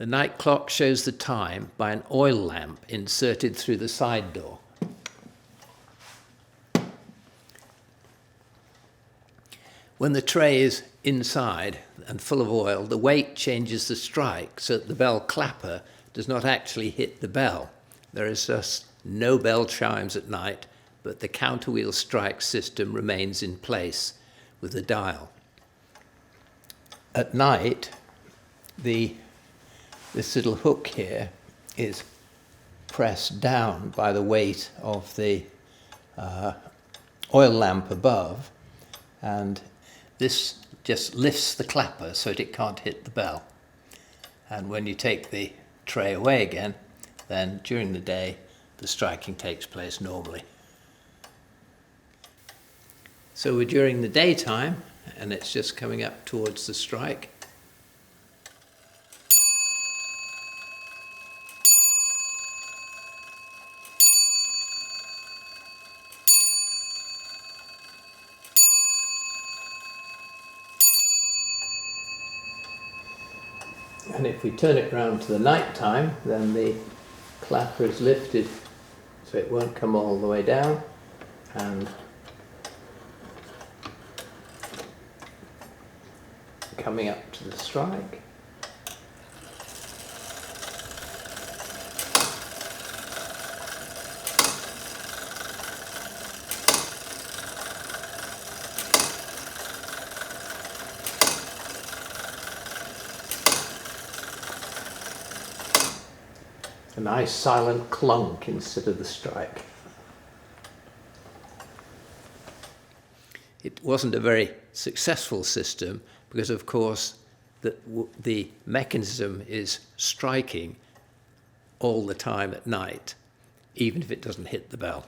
The night clock shows the time by an oil lamp inserted through the side door. When the tray is inside and full of oil, the weight changes the strike so that the bell clapper does not actually hit the bell. There is just no bell chimes at night, but the counterwheel strike system remains in place with the dial. At night, this little hook here is pressed down by the weight of the oil lamp above, and this just lifts the clapper so that it can't hit the bell. And when you take the tray away again, then during the day the striking takes place normally. So we're during the daytime and it's just coming up towards the strike. And if we turn it round to the night time, then the clapper is lifted so it won't come all the way down, and coming up to the strike. A nice silent clunk instead of the strike. It wasn't a very successful system because, of course, the mechanism is striking all the time at night, even if it doesn't hit the bell.